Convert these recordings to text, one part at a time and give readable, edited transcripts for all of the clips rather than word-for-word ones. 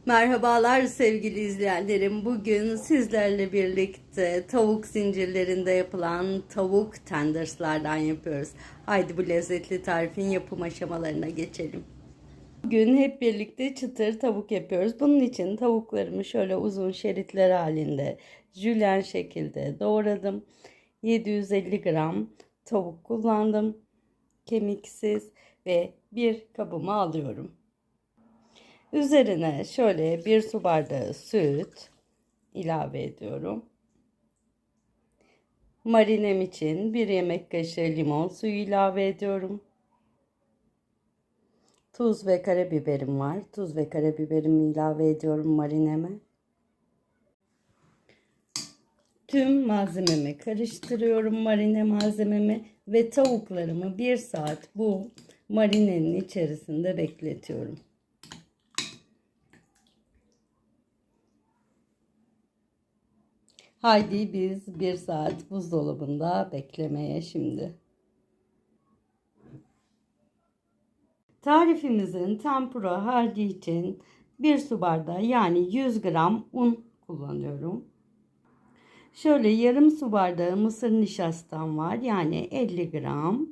Merhabalar sevgili izleyenlerim. Bugün sizlerle birlikte tavuk zincirlerinde yapılan tavuk tenderslardan yapıyoruz. Haydi bu lezzetli tarifin yapım aşamalarına geçelim. Bugün hep birlikte çıtır tavuk yapıyoruz. Bunun için tavuklarımı şöyle uzun şeritler halinde jülyen şekilde doğradım. 750 gram tavuk kullandım. Kemiksiz ve bir kabıma alıyorum. Üzerine şöyle bir su bardağı süt ilave ediyorum. Marinem için bir yemek kaşığı limon suyu ilave ediyorum. Tuz ve karabiberim var. Tuz ve karabiberimi ilave ediyorum marineme. Tüm malzememi karıştırıyorum, marine malzememi ve tavuklarımı 1 saat bu marinenin içerisinde bekletiyorum. Haydi biz 1 saat buzdolabında beklemeye şimdi. Tarifimizin tempura harcı için 1 su bardağı yani 100 gram un kullanıyorum. Şöyle yarım su bardağı mısır nişastam var yani 50 gram.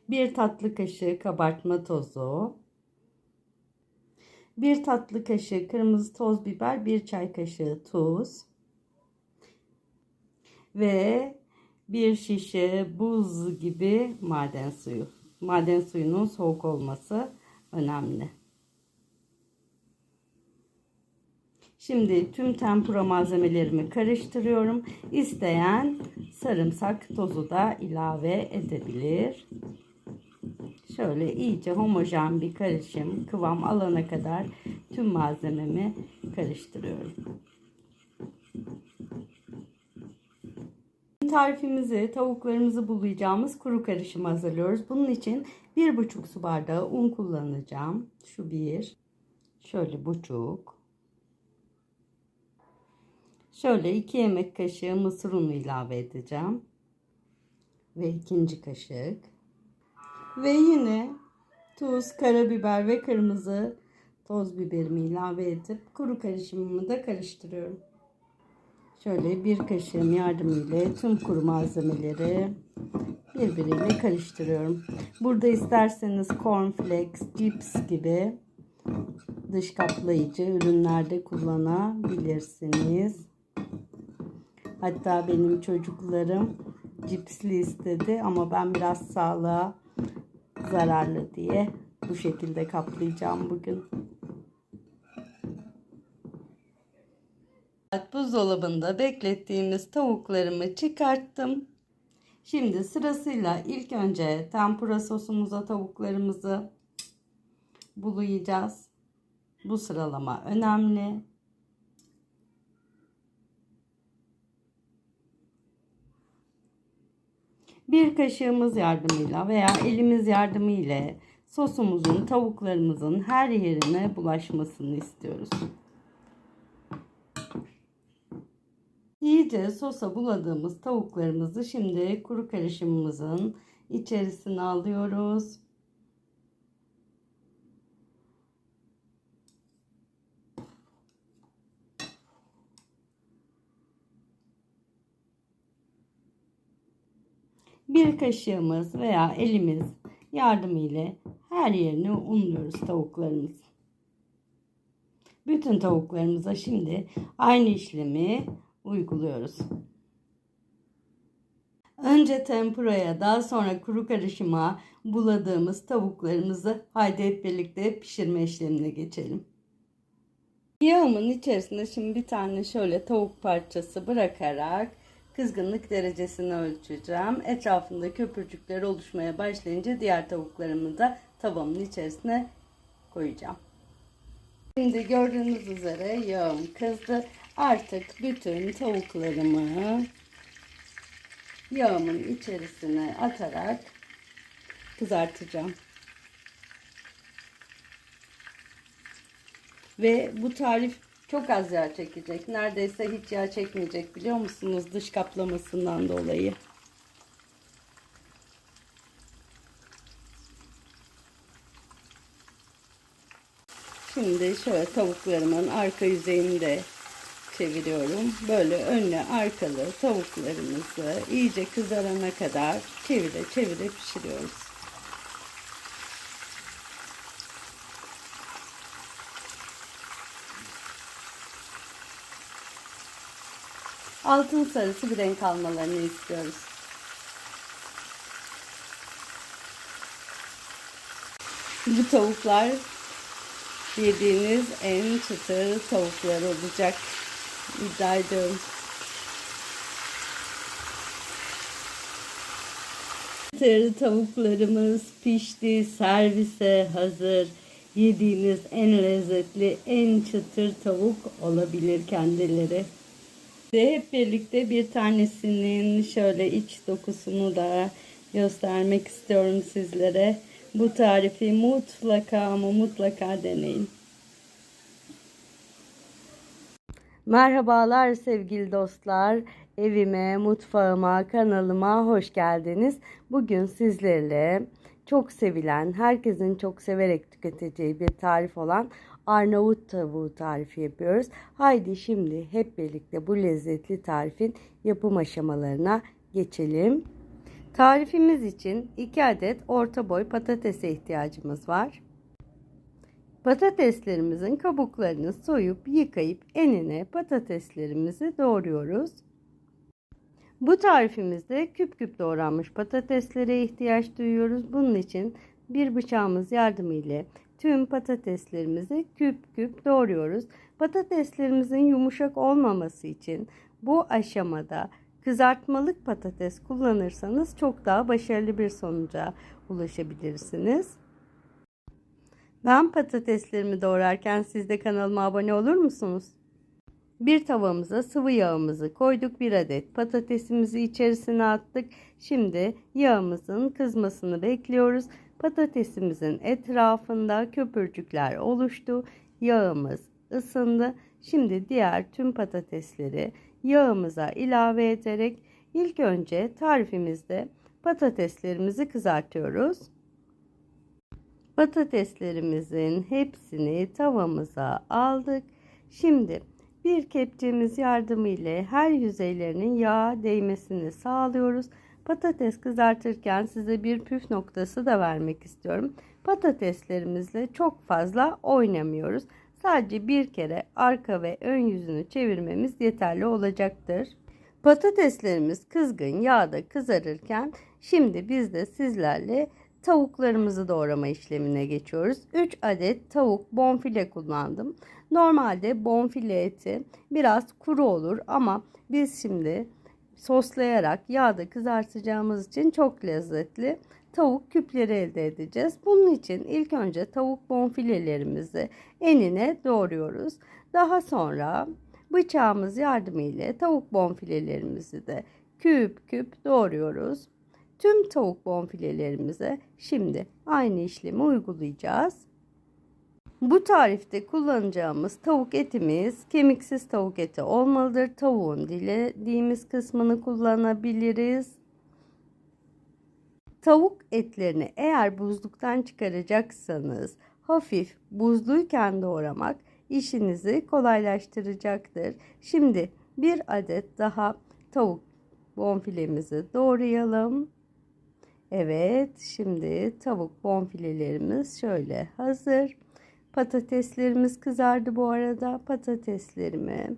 1 tatlı kaşığı kabartma tozu. 1 tatlı kaşığı kırmızı toz biber, 1 çay kaşığı tuz ve 1 şişe buz gibi maden suyu. Maden suyunun soğuk olması önemli. Şimdi tüm tempura malzemelerimi karıştırıyorum. İsteyen sarımsak tozu da ilave edebilir. Şöyle iyice homojen bir karışım kıvam alana kadar tüm malzememi karıştırıyorum. Tarifimizi tavuklarımızı bulayacağımız kuru karışım hazırlıyoruz. Bunun için 1,5 su bardağı un kullanacağım. Şu bir. Şöyle buçuk. Şöyle 2 yemek kaşığı mısır unu ilave edeceğim. Ve ikinci kaşık. Ve yine tuz, karabiber ve kırmızı toz biberimi ilave edip kuru karışımımı da karıştırıyorum. Şöyle bir kaşığım yardımıyla tüm kuru malzemeleri birbiriyle karıştırıyorum. Burada isterseniz cornflakes, cips gibi dış kaplayıcı ürünlerde kullanabilirsiniz. Hatta benim çocuklarım cipsli istedi ama ben biraz sağlığa zararlı diye bu şekilde kaplayacağım bugün. Buzdolabında beklettiğimiz tavuklarımı çıkarttım. Şimdi sırasıyla ilk önce tempura sosumuza tavuklarımızı bulayacağız. Bu sıralama önemli. Bir kaşığımız yardımıyla veya elimiz yardımıyla sosumuzun tavuklarımızın her yerine bulaşmasını istiyoruz. İyice sosa buladığımız tavuklarımızı şimdi kuru karışımımızın içerisine alıyoruz. Bir kaşığımız veya elimiz yardımıyla her yerini unluyoruz tavuklarımız. Bütün tavuklarımıza şimdi aynı işlemi uyguluyoruz. Önce tempuraya, daha sonra kuru karışıma buladığımız tavuklarımızı haydi hep birlikte pişirme işlemine geçelim. Yağımın içerisine şimdi bir tane şöyle tavuk parçası bırakarak kızgınlık derecesini ölçeceğim. Etrafında köpürcükler oluşmaya başlayınca diğer tavuklarımı da tavamın içerisine koyacağım. Şimdi gördüğünüz üzere yağım kızdı. Artık bütün tavuklarımı yağımın içerisine atarak kızartacağım. Ve bu tarif çok az yağ çekecek. Neredeyse hiç yağ çekmeyecek, biliyor musunuz? Dış kaplamasından dolayı. Şimdi şöyle tavuklarımın arka yüzeyini de çeviriyorum. Böyle önlü arkalı tavuklarımızı iyice kızarana kadar çevire çevire pişiriyoruz. Altın sarısı bir renk almalarını istiyoruz. Bu tavuklar yediğiniz en çıtır tavuklar olacak. İddia ediyorum. Çıtır tavuklarımız pişti, servise hazır. Yediğiniz en lezzetli, en çıtır tavuk olabilir kendileri. Ve hep birlikte bir tanesinin şöyle iç dokusunu da göstermek istiyorum sizlere. Bu tarifi mutlaka ama mutlaka deneyin. Merhabalar sevgili dostlar. Evime, mutfağıma, kanalıma hoş geldiniz. Bugün sizlerle çok sevilen, herkesin çok severek tüketeceği bir tarif olan Arnavut tavuğu tarifi yapıyoruz. Haydi şimdi hep birlikte bu lezzetli tarifin yapım aşamalarına geçelim. Tarifimiz için 2 adet orta boy patatese ihtiyacımız var. Patateslerimizin kabuklarını soyup yıkayıp enine patateslerimizi doğruyoruz. Bu tarifimizde küp küp doğranmış patateslere ihtiyaç duyuyoruz. Bunun için bir bıçağımız yardımıyla tüm patateslerimizi küp küp doğruyoruz. Patateslerimizin yumuşak olmaması için bu aşamada kızartmalık patates kullanırsanız çok daha başarılı bir sonuca ulaşabilirsiniz. Ben patateslerimi doğrarken siz de kanalıma abone olur musunuz? Bir tavamıza sıvı yağımızı koyduk. 1 adet patatesimizi içerisine attık. Şimdi yağımızın kızmasını bekliyoruz. Patatesimizin etrafında köpürcükler oluştu. Yağımız ısındı. Şimdi diğer tüm patatesleri yağımıza ilave ederek ilk önce tarifimizde patateslerimizi kızartıyoruz. Patateslerimizin hepsini tavamıza aldık. Şimdi bir kepçemiz yardımıyla her yüzeylerinin yağa değmesini sağlıyoruz. Patates kızartırken size bir püf noktası da vermek istiyorum. Patateslerimizle çok fazla oynamıyoruz. Sadece bir kere arka ve ön yüzünü çevirmemiz yeterli olacaktır. Patateslerimiz kızgın yağda kızarırken şimdi biz de sizlerle tavuklarımızı doğrama işlemine geçiyoruz. 3 adet tavuk bonfile kullandım. Normalde bonfile eti biraz kuru olur ama biz şimdi soslayarak yağda kızartacağımız için çok lezzetli tavuk küpleri elde edeceğiz. Bunun için ilk önce tavuk bonfilelerimizi enine doğruyoruz. Daha sonra bıçağımız yardımıyla tavuk bonfilelerimizi de küp küp doğruyoruz. Tüm tavuk bonfilelerimize şimdi aynı işlemi uygulayacağız. Bu tarifte kullanacağımız tavuk etimiz kemiksiz tavuk eti olmalıdır. Tavuğun dilediğimiz kısmını kullanabiliriz. Tavuk etlerini eğer buzluktan çıkaracaksanız hafif buzluyken doğramak işinizi kolaylaştıracaktır. Şimdi bir adet daha tavuk bonfilemizi doğrayalım. Evet, şimdi tavuk bonfilelerimiz şöyle hazır. Patateslerimiz kızardı bu arada. Patateslerimi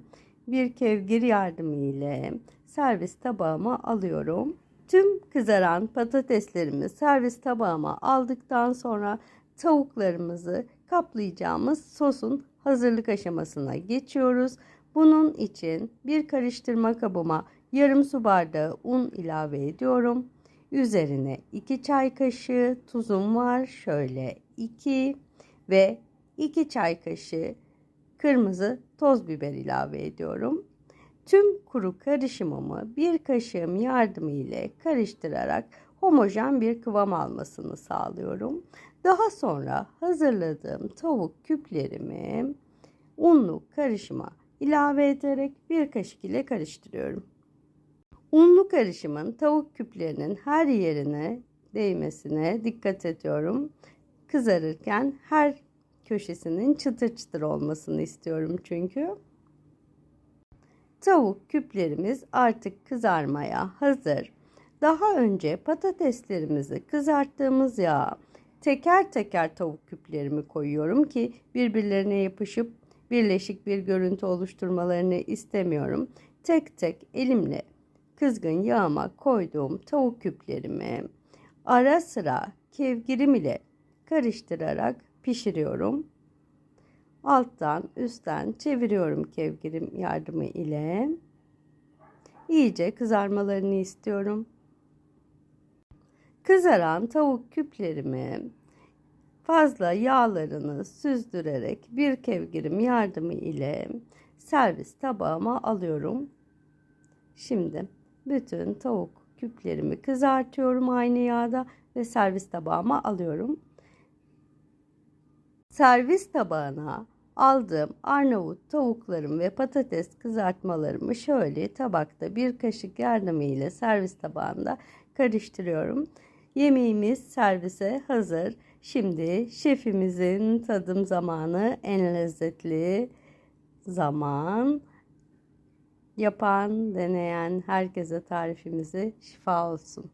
bir kevgir yardımıyla servis tabağıma alıyorum. Tüm kızaran patateslerimi servis tabağıma aldıktan sonra tavuklarımızı kaplayacağımız sosun hazırlık aşamasına geçiyoruz. Bunun için bir karıştırma kabıma yarım su bardağı un ilave ediyorum. Üzerine 2 çay kaşığı tuzum var. Şöyle 2 ve 2 çay kaşığı kırmızı toz biber ilave ediyorum. Tüm kuru karışımımı bir kaşığım yardımıyla karıştırarak homojen bir kıvam almasını sağlıyorum. Daha sonra hazırladığım tavuk küplerimi unlu karışıma ilave ederek bir kaşık ile karıştırıyorum. Unlu karışımın tavuk küplerinin her yerine değmesine dikkat ediyorum. Kızarırken her köşesinin çıtır çıtır olmasını istiyorum çünkü. Tavuk küplerimiz artık kızarmaya hazır. Daha önce patateslerimizi kızarttığımız yağa teker teker tavuk küplerimi koyuyorum ki birbirlerine yapışıp birleşik bir görüntü oluşturmalarını istemiyorum. Tek tek elimle kızgın yağıma koyduğum tavuk küplerimi ara sıra kevgirim ile karıştırarak pişiriyorum. Alttan üstten çeviriyorum kevgirim yardımı ile. İyice kızarmalarını istiyorum. Kızaran tavuk küplerimi fazla yağlarını süzdürerek bir kevgirim yardımı ile servis tabağıma alıyorum. Şimdi bütün tavuk küplerimi kızartıyorum aynı yağda ve servis tabağıma alıyorum. Servis tabağına aldığım Arnavut tavuklarım ve patates kızartmalarımı şöyle tabakta bir kaşık yardımıyla servis tabağında karıştırıyorum. Yemeğimiz servise hazır. Şimdi şefimizin tadım zamanı, en lezzetli zaman. Yapan, deneyen herkese tarifimizi şifa olsun.